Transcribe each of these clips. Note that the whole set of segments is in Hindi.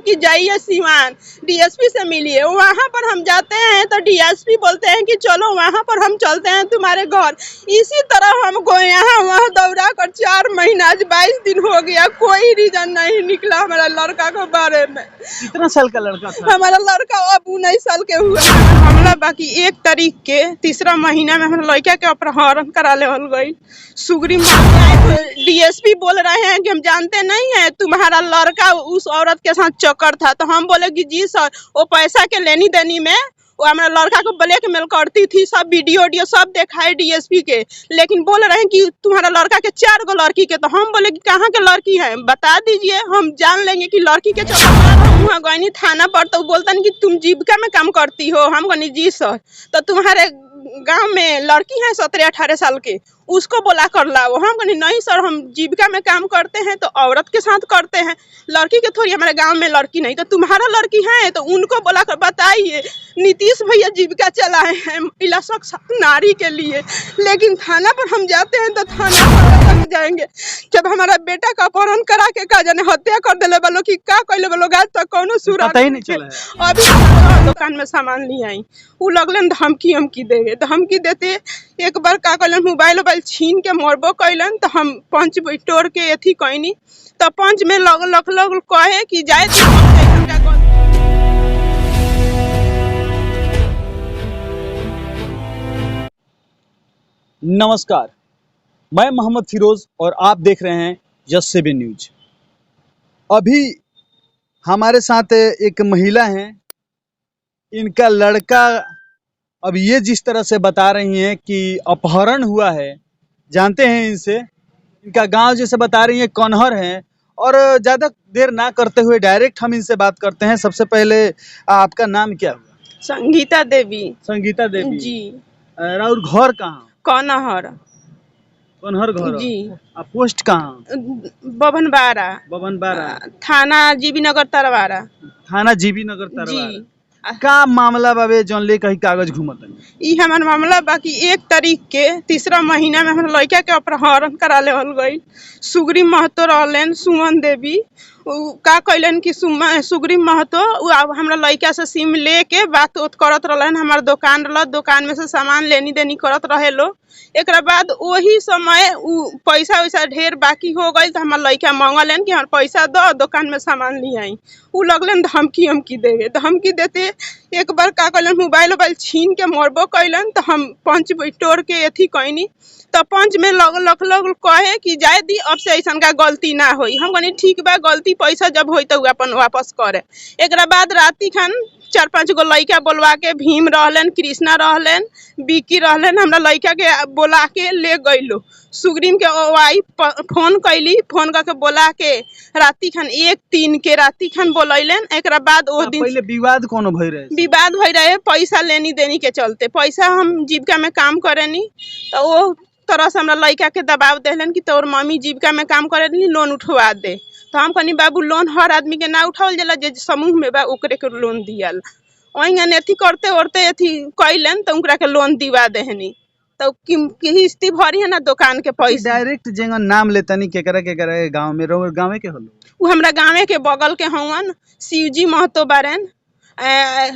कि जाइए सिवान डीएसपी से मिलिए। वहाँ पर हम जाते हैं तो डीएसपी बोलते हैं कि चलो वहाँ पर हम चलते हैं तुम्हारे घर। इसी तरह हमको यहाँ वहाँ दौड़ा कर 4 महीना, आज 22 दिन हो गया, कोई रीजन नहीं निकला हमारा लड़का के बारे में। कितना साल का लड़का था? हमारा लड़का अब 19 साल के हुआ हमला। बाकी 1 तारीख के 3रा महीना में हमारे लड़का के अपहरण करा लेवल गई। सुग्रीव डीएसपी बोल रहे हैं कि हम जानते नहीं है तुम्हारा लड़का उस औरत के साथ चक्कर था। तो हम बोले कि जी सर, वो पैसा के लेनी देनी में वो हमारा लड़का को ब्लैकमेल करती थी। सब वीडियो सब दिखाए डीएसपी के, लेकिन बोल रहे हैं कि तुम्हारा लड़का के 4 गो लड़की के। तो हम बोले कि कहाँ के लड़की है बता दीजिए, हम जान लेंगे कि लड़की के चक्कर। गई थाना पर तो बोलता नहीं कि तुम जीविका में काम करती हो। हम कहनी जी सर, तो तुम्हारे गांव में लड़की है 17-18 साल के, उसको बोला कर लाओ। हम कहनी नहीं सर, हम जीविका में काम करते हैं तो औरत के साथ करते हैं, लड़की के थोड़ी, हमारे गांव में लड़की नहीं। तो तुम्हारा लड़की है तो उनको बोला कर बताइए। नीतीश भैया जीविका चलाए हैं महिला सशक्त नारी के लिए, लेकिन थाना पर हम जाते हैं तो थाना पर लग जाएंगे। जब हमारा बेटा का अपहरण करा के का जाने हत्या कर दिले वालों की का कहले वालों, आज तक कोनो सुराग नहीं चला। अभी दुकान में सामान ले आई, वो लगलन धमकी देवे, धमकी देते। एक बार का कहलन मोबाइल छीन के मरबो कैलन। तो हम पंच तोड़ के अथी कहनी, तो पंच में लग कहे कि जाए नमस्कार, मैं मोहम्मद फिरोज और आप देख रहे हैं यस7 न्यूज। अभी हमारे साथ एक महिला हैं, इनका लड़का अब ये जिस तरह से बता रही हैं कि अपहरण हुआ है, जानते हैं इनसे, इनका गांव जैसे बता रही हैं कन्हर है। और ज़्यादा देर ना करते हुए डायरेक्ट हम इनसे बात करते हैं। सबसे पहले आपका नाम क्या हुआ? संगीता देवी। संगीता देवी जी। और घर कहाँ? कन्हर। कन्हर घर जी। आप पोस्ट कहाँ? बभनबारा। थाना जीबी नगर तरवारा। थाना जीबी नगर तरवारा। जी। का मामला बाबे जौन ले कहीं कागज घूमत ई हमार मामला बाकी 1 तारीख के 3रा महीना में हमारे लड़का के अपहरण करा लेवल गई। सुग्रीव महतो रहलन, सुमन देवी का कैलन कि सुग्रीव महतो हमारा लड़का से सिम लेके बात उत करत रहलन। हमार दुकान रहा, दुकान में से सामान लेनी देनी करत रहे लो। एक बाद वही समय पैसा वैसा ढेर बाकी हो गई तो हमार लड़का मांगलन कि हमार पैसा दो, दुकान में सामान ले आई। उ लगलन धमकी देवे, धमकी देते। एक बार का कैलन मोबाइल छीन के मरबो कैलन। तो हम पंच तोड़ के अथी कहनी, तो पंच में लग कहे कि जाए दी, अब से ऐसा का गलती ना होई। हम कहनी ठीक बा, गलती पैसा जब होई तो अपन वापस करे। एक बाद राती खान 4-5 गो लड़का बोलवा के, भीम रहलन, कृष्णा रहलन, बिक्की रहलन, हमरा लड़का के बोला के ले गईलो। सुग्रीव के वाइफ फोन कैली, फोन करके बोला के राती खान 1-3 के राती खान बोलैलन। एक बाद वो दिन पहले विवाद कोनो भई रहे? विवाद भई रहे पैसा लेनी देनी के चलते। पैसा हम जीविका में काम करेनी तो वो तरह से हमरा लड़का के दबाव देलन कि तोर मम्मी जीविका में काम करेनी, लोन उठवा दे। तो हम कहनी बाबू लोन हर आदमी के ना उठावल जाला, जे समूह में बा ओकरे के लोन दियल। वहीं अथी करते ओरते अथी कैलन तो ओकरा के लोन दिवा देहनी। तो किस्ती भरी है ना दुकान के पैसा। डायरेक्ट जेंगा नाम लेतनी केकरा के गांव में रहो, गांव के होलो? वो हमरा गाँव के बगल के हवन, शिवजी महतो बारन,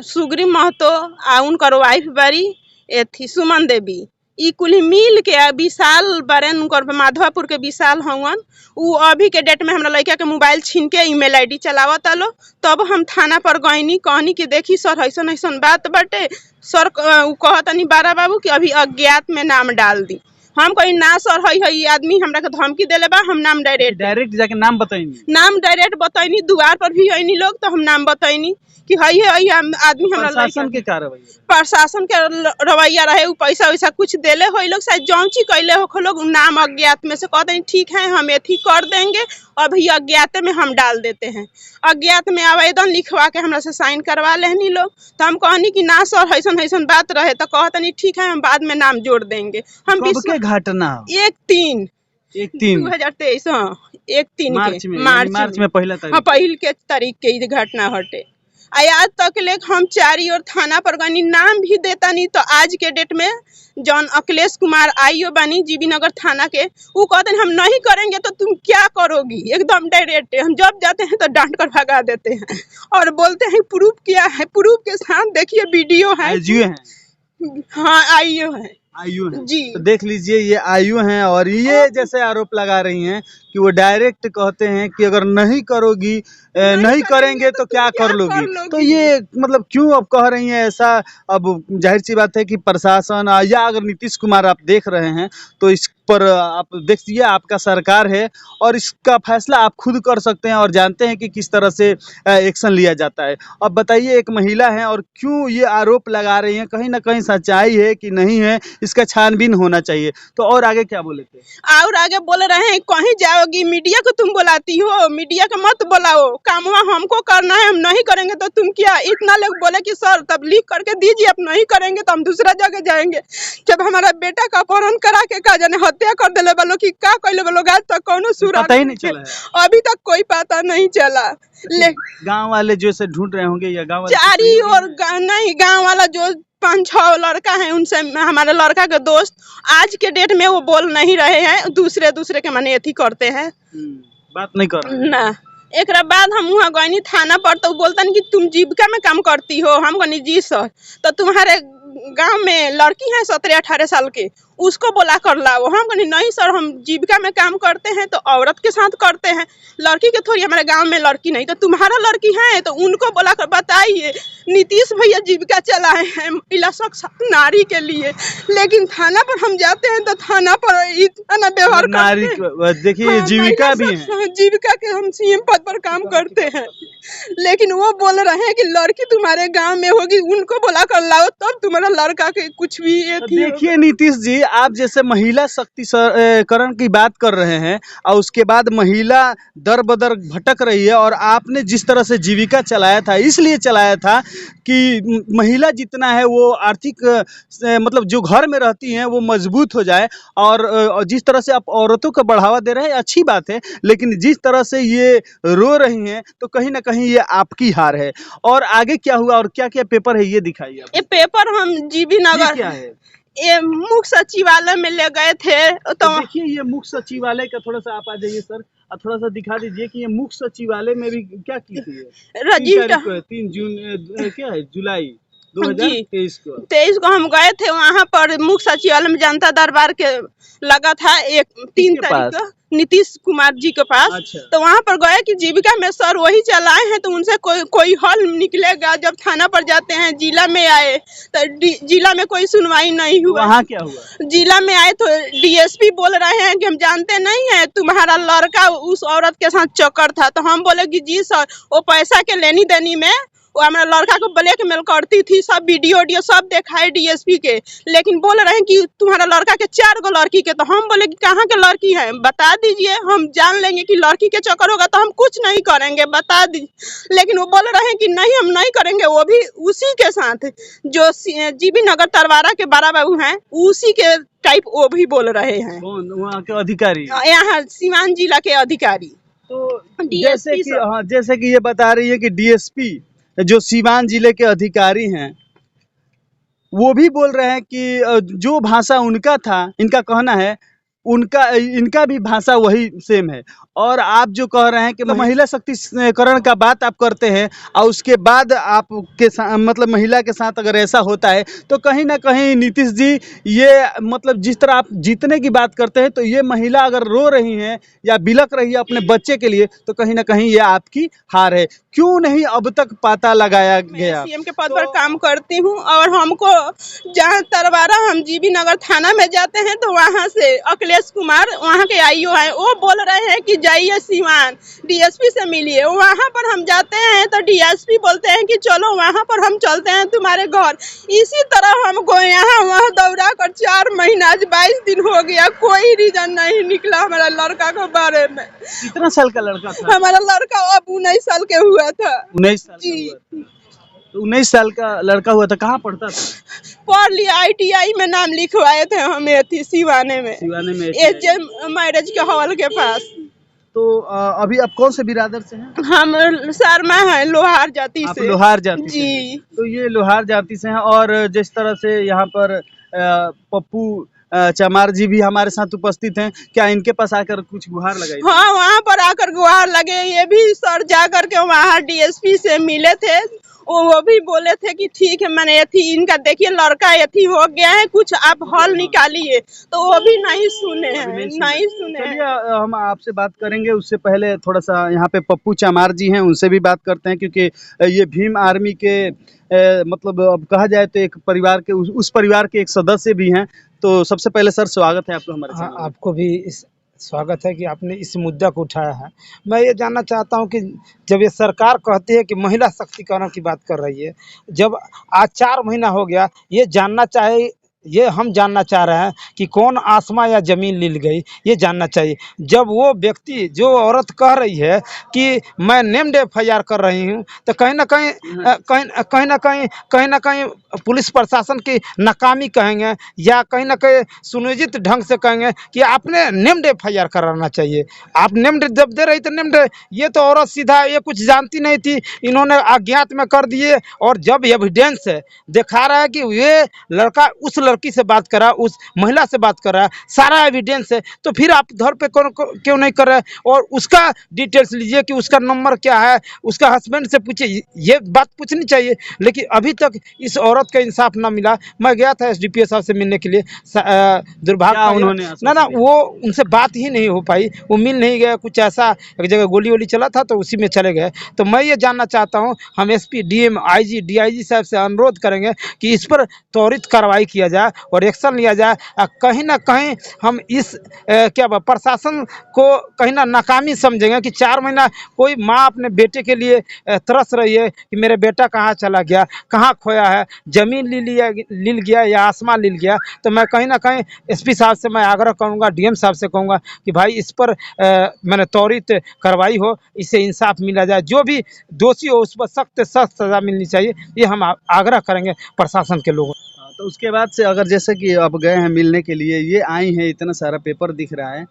सुग्रीव महतो आ उनकर वाइफ बारी एथी सुमन देवी। ई कुल मिल के विशाल बारन, उनकर माधवापुर के विशाल हवन। उ अभी के डेट में हमरा लड़का के मोबाइल छीन के ईमेल आईडी चलावत आलो। तब हम थाना पर गईनी, कहनी कि देखी सर ऐसन ऐसन बात बाटे। सर कहतनी बारा बाबू कि अभी अज्ञात में नाम डाल दी। हम कही ना सर, हई आदमी हमरा के धमकी देले बा, हम नाम डायरेक्ट जाके नाम बताइनी, नाम डायरेक्ट बताइनी। दुआर पर भी आईनी लोग तो हम नाम बताइनी कि हई आदमी हमरा प्रशासन के कार्रवाई, प्रशासन के रवैया रहे। उ पैसा वैसा कुछ देले हो लोग, शायद जौंची कैले हो लोग, नाम अज्ञात में से कहते हैं ठीक है हम एथी कर देंगे, अभी अज्ञात में हम डाल देते हैं। अज्ञात में आवेदन लिखवा के हमरा से साइन करवा लेनी लोग। तो हम कहनी कि ना सर ऐसन ऐसन बात रहे, तो कहते नहीं ठीक है हम बाद में नाम जोड़ देंगे। हम के घटना 1-3 2023 1-3 मार्च में पहला तारीख, पहिल के तारीख के घटना हटे। आज तक ले हम चारी और थाना पर गनी नाम भी देता नहीं। तो आज के डेट में जौन अखिलेश कुमार आईओ बानी जीबी नगर थाना के, वो कहते हैं हम नहीं करेंगे तो तुम क्या करोगी, एकदम डायरेक्ट। हम जब जाते हैं तो डांट कर भगा देते हैं और बोलते हैं प्रूफ क्या है, प्रूफ के साथ देखिए वीडियो है। हाँ आईओ है, आयु है जी। तो देख लीजिए ये आयु हैं और ये जैसे आरोप लगा रही हैं कि वो डायरेक्ट कहते हैं कि अगर नहीं करोगी नहीं करेंगे तो क्या कर लोगी। तो ये मतलब क्यों अब कह रही हैं ऐसा। अब जाहिर सी बात है कि प्रशासन या अगर नीतीश कुमार आप देख रहे हैं तो इस पर आप देखिए आपका सरकार है और इसका फैसला आप खुद कर सकते हैं और जानते हैं कि किस तरह से एक्शन लिया जाता है। अब बताइए एक महिला है और क्यों ये आरोप लगा रही हैं, कहीं ना कहीं सच्चाई है कि नहीं है, इसका छानबीन होना चाहिए। तो और आगे क्या बोले थे? और आगे बोल रहे हैं कहीं जाओगी मीडिया को तुम बुलाती हो, मीडिया को मत बुलाओ, काम हमको करना है, हम नहीं करेंगे तो तुम क्या। इतना लोग बोले कि सर तब लिख करके दीजिए, आप नहीं करेंगे तो हम दूसरा जगह जाएंगे। जब हमारा बेटा का अपहरण करा के का जाने हत्या कर दिले वालों की का कहले वालों, आज तक कौनो सुराग पता ही नहीं चला है। अभी तक कोई पता नहीं चला। गांव वाले जो से ढूंढ रहे होंगे या गांव वाले चारी और नहीं गांव वाला जो 5-6 लड़का है उनसे हमारे लड़का के दोस्त आज के डेट में वो बोल नहीं रहे हैं, दूसरे के माने अथी करते हैं, बात नहीं कर रहे ना। एक बाद हम वहाँ गए थाना पर तो बोलतन कि तुम जीविका में काम करती हो। हम कहनी जी सर, तो तुम्हारे गांव में लड़की है 17-18 साल के, उसको बोला कर लाओ। हम कहनी नहीं सर, हम जीविका में काम करते हैं तो औरत के साथ करते हैं, लड़की के थोड़ी, हमारे गांव में लड़की नहीं। तो तुम्हारा लड़की है तो उनको बोला कर बताइए। नीतीश भैया जीविका चलाए हैं महिला सशक्त नारी के लिए, लेकिन थाना पर हम जाते हैं तो थाना पर इतना व्यवहार नारी देखिए हाँ, जीविका भी है, जीविका के हम सीएम पद पर काम करते हैं, लेकिन वो बोल रहे हैं कि लड़की तुम्हारे गांव में होगी, उनको बोला कर लाओ तब तुम्हारा लड़का के कुछ भी। देखिए नीतीश जी, आप जैसे महिला शक्तिकरण की बात कर रहे हैं और उसके बाद महिला दर बदर भटक रही है, और आपने जिस तरह से जीविका चलाया था इसलिए चलाया था कि महिला जितना है वो आर्थिक मतलब जो घर में रहती हैं वो मजबूत हो जाए, और जिस तरह से आप औरतों को बढ़ावा दे रहे हैं अच्छी बात है, लेकिन जिस तरह से ये रो रही हैं तो कहीं ना कहीं ये आपकी हार है। और आगे क्या हुआ और क्या क्या पेपर है ये दिखाइए। ये पेपर हम जीबी नगर क्या है, ये मुख्य सचिवालय में ले गए थे तो देखिए ये मुख्य सचिवालय का थोड़ा सा आप आ जाइए सर, थोड़ा सा दिखा दीजिए कि ये मुख्य सचिवालय में भी क्या की थी। 3 जून क्या है जुलाई 2023 को हम गए थे वहाँ पर मुख्य सचिवालय में, जनता दरबार के लगा था 3 तारीख को नीतीश कुमार जी के पास। अच्छा। तो वहाँ पर गए कि जीविका में सर वही चलाए हैं तो उनसे कोई हल निकलेगा। जब थाना पर जाते हैं, जिला में आए तो जिला में कोई सुनवाई नहीं हुआ। वहाँ क्या हुआ? जिला में आए तो डीएसपी बोल रहे हैं कि हम जानते नहीं है, तुम्हारा लड़का उस औरत के साथ चक्कर था। तो हम बोले कि जी सर, वो पैसा के लेनी देनी में वो हमारे लड़का को ब्लैकमेल करती थी, सब वीडियो सब दिखाए डीएसपी के, लेकिन बोल रहे हैं कि तुम्हारा लड़का के 4 गो लड़की के। तो हम बोले कि कहाँ के लड़की है बता दीजिए, हम जान लेंगे कि लड़की के चक्कर होगा तो हम कुछ नहीं करेंगे, बता दीजिए। लेकिन वो बोल रहे हैं कि नहीं हम नहीं करेंगे, वो भी उसी के साथ जो जीबी नगर तरवारा के बड़ा बाबू हैं उसी के टाइप वो भी बोल रहे हैं। वहाँ के अधिकारी, यहाँ सीवान जिला के अधिकारी। तो जैसे कि ये बता रही है कि डीएसपी जो सीवान जिले के अधिकारी हैं वो भी बोल रहे हैं कि जो भाषा उनका था, इनका कहना है इनका भी भाषा वही सेम है। और आप जो कह रहे हैं कि महिला शक्तिकरण का बात आप करते हैं और उसके बाद आपके मतलब महिला के साथ अगर ऐसा होता है तो कहीं ना कहीं नीतीश जी ये मतलब जिस तरह आप जीतने की बात करते हैं तो ये महिला अगर रो रही हैं या बिलक रही है अपने बच्चे के लिए तो कहीं ना कहीं ये आपकी हार है। क्यों नहीं अब तक पता लगाया गया? सीएम के पद पर काम करती हूँ और हमको जहाँ तरवारा हम जीबी नगर थाना में जाते हैं तो वहाँ से अखिलेश कुमार वहाँ के आईओ हैं, वो बोल रहे हैं कि जाइए सीवान डीएसपी से मिलिए। वहाँ पर हम जाते हैं तो डीएसपी बोलते हैं कि चलो वहाँ पर हम चलते हैं तुम्हारे घर। इसी तरह हमको यहाँ वहाँ दौड़ा कर 4 महीना, आज 22 दिन हो गया, कोई रीजन नहीं निकला हमारा लड़का के बारे में। कितना साल का लड़का था? हमारा लड़का अब 19 साल के हुआ था। 19 साल जी। 19 साल का लड़का हुआ था, कहाँ पढ़ता था? पढ़ लिया, ITI में नाम लिखवाए थे हमें थी सिवाने में, एचएम मैरिज के हॉल के पास। तो अभी आप कौन से बिरादर से हैं? हम शर्मा है लोहार जाति आप से। लोहार जाति से जी हैं। तो ये लोहार जाति से हैं और जिस तरह से यहाँ पर पप्पू चमार जी भी हमारे साथ उपस्थित हैं, क्या इनके पास आकर कुछ गुहार लगाई थी? हाँ, वहाँ पर आकर गुहार लगे। ये भी सर जा करके वहाँ डीएसपी से मिले थे। वो भी बोले थे कि ठीक है, मैंने यथी इनका देखिए लड़का यथी हो गया है, कुछ आप हल निकालिए, तो वो भी नहीं सुने हैं, नहीं सुने हैं। चलिए हम आपसे बात करेंगे, उससे पहले थोड़ा सा यहाँ पे पप्पू चमार जी हैं, उनसे भी बात करते हैं क्योंकि ये भीम आर्मी के मतलब अब कहा जाए तो एक परिवार के उस परिवार के एक सदस्य भी हैं। तो सबसे पहले सर स्वागत है आपको हमारे हाँ, चैनल में। आपको भी इस स्वागत है कि आपने इस मुद्दा को उठाया है। मैं ये जानना चाहता हूँ कि जब ये सरकार कहती है कि महिला सशक्तिकरण की बात कर रही है, जब आज 4 महीना हो गया, ये हम जानना चाह रहे हैं कि कौन आसमां या ज़मीन लिल गई, ये जानना चाहिए। जब वो व्यक्ति, जो औरत कह रही है कि मैं नेम्ड एफआईआर कर रही हूँ, तो कहीं न कहीं पुलिस प्रशासन की नाकामी कहेंगे या कहीं न कहीं सुनियोजित ढंग से कहेंगे कि आपने नेम्ड एफआईआर कराना चाहिए। आप नेम्ड जब दे रही तो नेम्ड, ये तो औरत सीधा ये कुछ जानती नहीं थी, इन्होंने अज्ञात में कर दिए। और जब एविडेंस है दिखा रहा है कि ये लड़का उस लड़की से बात कर रहा है, उस महिला से बात कर रहा है, सारा एविडेंस है, तो फिर आप घर पे क्यों नहीं कर रहे? और उसका डिटेल्स लीजिए कि उसका नंबर क्या है, उसका हस्बैंड से पूछिए, ये बात पूछनी चाहिए। लेकिन अभी तक इस औरत का इंसाफ ना मिला। मैं गया था एसडीपीओ साहब से मिलने के लिए, दुर्भाग्य उन्होंने ना वो उनसे बात ही नहीं हो पाई, वो मिल नहीं गया। कुछ ऐसा एक जगह गोली वोली चला था तो उसी में चले गए। तो मैं ये जानना चाहता हूँ, हम एसपी, डीएम, आईजी, डीआईजी साहब से अनुरोध करेंगे कि इस पर त्वरित कार्रवाई किया जाए और एक्शन लिया जाए। कहीं ना कहीं हम इस प्रशासन को कहीं ना नाकामी समझेंगे कि 4 महीना कोई माँ अपने बेटे के लिए तरस रही है कि मेरे बेटा कहाँ चला गया, कहाँ खोया है, जमीन लिल गया या आसमान लिल गया। तो मैं कहीं ना कहीं एसपी साहब से मैं आग्रह करूँगा, डीएम साहब से कहूँगा कि भाई इस पर मैंने त्वरित कार्रवाई हो, इससे इंसाफ मिला जाए। जो भी दोषी हो उस पर सख्त से सख्त सजा मिलनी चाहिए, ये हम आग्रह करेंगे प्रशासन के लोगों। तो उसके बाद से अगर जैसे कि आप गए हैं मिलने के लिए, ये आई हैं, इतना सारा पेपर दिख रहा है,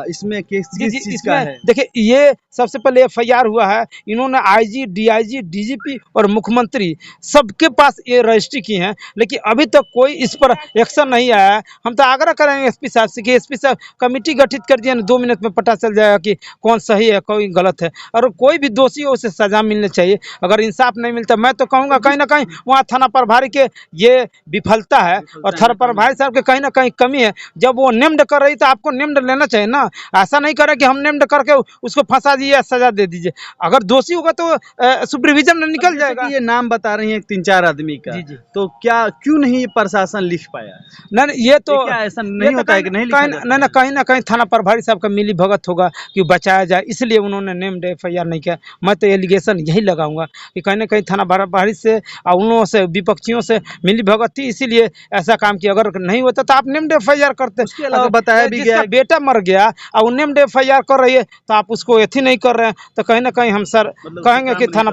इसमें किस चीज का है? देखिए, ये सबसे पहले एफआईआर हुआ है, इन्होंने आईजी, डीआईजी, डीजीपी और मुख्यमंत्री सबके पास ये रजिस्ट्री की है, लेकिन अभी तक कोई इस पर एक्शन नहीं आया है। हम तो आग्रह करेंगे एसपी साहब से कि एसपी साहब कमेटी गठित कर दिए, 2 मिनट में पता चल जाएगा कि कौन सही है कौन गलत है, और कोई भी दोषी हो उसे सजा मिलनी चाहिए। अगर इंसाफ नहीं मिलता, मैं तो कहूँगा कहीं ना कहीं वहाँ थाना प्रभारी के ये विफलता है और थाना प्रभारी साहब के कहीं ना कहीं कमी है। जब वो नेम्ड कर रही तो आपको नेम्ड लेना चाहिए ना, ऐसा नहीं करे कि हम नेम्ड करके उसको फंसा दिए, सजा दे दीजिए। अगर दोषी होगा तो सुपरविजन में निकल जाएगा। ये नाम बता रही हैं 3-4 आदमी का, जी। तो क्यों नहीं ये प्रशासन लिख पाया? नहीं, ये तो क्या ऐसा नहीं होता है कि नहीं लिखा जाता है? कहीं ना कहीं थाना प्रभारी साहब का मिली भगत होगा कि बचाया जाए, इसलिए उन्होंने नेम्ड एफआईआर नहीं किया। मैं तो एलिगेशन यही लगाऊंगा कि कहीं ना कहीं थाना प्रभारी से और उन लोगों से, विपक्षियों से मिली भगत थी, इसीलिए ऐसा काम किया। अगर नहीं होता तो आप नेम्ड एफआईआर करते। उसके अलावा बताया भी गया बेटा मर गया और नेम्ड एफआईआर कर रही है तो आप उसको एथी नहीं कर रहे हैं, तो कहीं ना कहीं हम सर कहेंगे कि थाना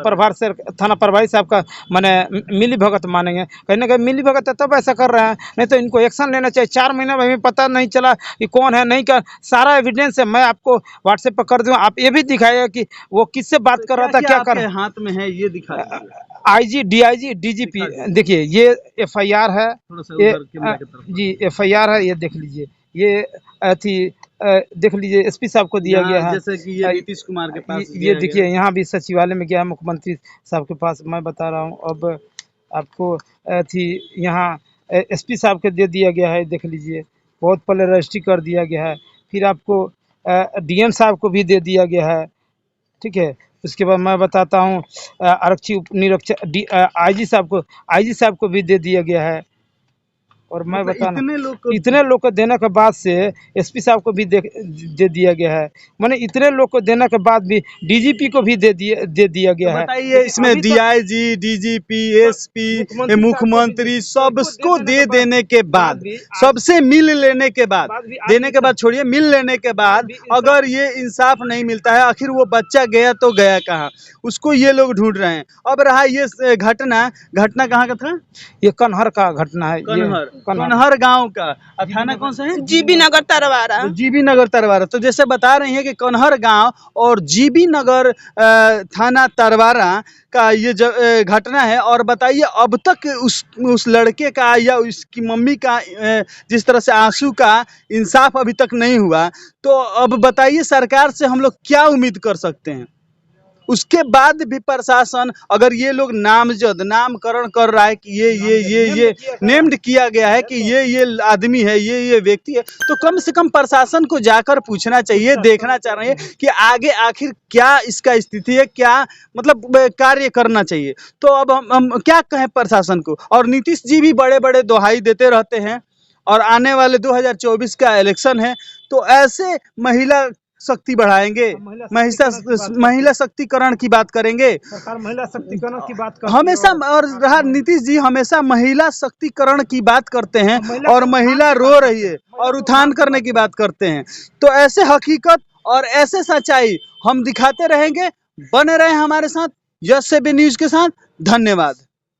प्रभारी साहब का माने मिली भगत मानेंगे। कहीं ना कहीं मिली भगत है तब ऐसा कर रहे हैं, नहीं तो इनको एक्शन लेना चाहिए। 4 महीने में हमें पता नहीं चला कि कौन है नहीं कर, सारा एविडेंस है, मैं आपको व्हाट्सएप पर कर दूँ, आप ये भी दिखाइए कि वो किससे बात कर रहा था, क्या कर हाथ में है, ये दिखा आईजी, डीआईजी, डीजीपी। देखिए ये एफआईआर है, जी एफआईआर है, ये देख लीजिए, ये अथी देख लीजिए एसपी साहब को दिया गया है। जैसे कि ये नीतीश कुमार के पास ये देखिए, यहाँ भी सचिवालय में गया है, मुख्यमंत्री साहब के पास, मैं बता रहा हूँ। अब आपको अथी यहाँ एसपी साहब के दे दिया गया है, देख लीजिए, बहुत पहले रजिस्ट्री कर दिया गया है। फिर आपको डीएम साहब को भी दे दिया गया है, ठीक है। उसके बाद मैं बताता हूँ आरक्षी उप निरीक्षक आईजी साहब को भी दे दिया गया है। और मैं बता इतने लोग को देने के बाद से एसपी साहब को भी दे दिया गया है, माने इतने लोग को देने के बाद भी डीजीपी को भी दे दिया गया है। बताइए, इसमें डीआईजी, डीजीपी, एसपी, मुख्यमंत्री सबको दे देने के बाद, सबसे मिल लेने के बाद, देने के बाद छोड़िए, मिल लेने के बाद अगर ये इंसाफ नहीं मिलता है, आखिर वो बच्चा गया तो गया कहाँ, उसको ये लोग ढूंढ रहे हैं। अब रहा ये घटना कहाँ का था? ये कन्हर का घटना है। कन्हर गांव का। थाना कौन सा है? जीबी नगर तरवारा। जीबी नगर तरवारा। तो जैसे बता रही हैं कि कन्हर गांव और जीबी नगर थाना तरवारा का ये घटना है। और बताइए अब तक उस लड़के का या उसकी मम्मी का जिस तरह से आंसू का इंसाफ अभी तक नहीं हुआ, तो अब बताइए सरकार से हम लोग क्या उम्मीद कर सकते हैं? उसके बाद भी प्रशासन अगर ये लोग नामकरण कर रहा है कि ये नेम्ड किया गया है कि ये आदमी है, ये व्यक्ति है, तो कम से कम प्रशासन को जाकर पूछना चाहिए, देखना चाह रहे हैं कि आगे आखिर क्या इसका स्थिति है, क्या मतलब कार्य करना चाहिए। तो अब हम क्या कहें प्रशासन को। और नीतीश जी भी बड़े बड़े दोहाई देते रहते हैं। और आने वाले 2024 का इलेक्शन है, तो ऐसे महिला शक्ति बढ़ाएंगे, महिला शक्तिकरण की बात करेंगे। सरकार महिला शक्तिकरण की बात हमेशा और रहा नीतीश जी हमेशा महिला शक्तिकरण की बात करते हैं और महिला रो रही है और उत्थान करने की बात करते हैं। तो ऐसे हकीकत और ऐसे सच्चाई हम दिखाते रहेंगे। बने रहे हमारे साथ यस से बी न्यूज के साथ। धन्यवाद।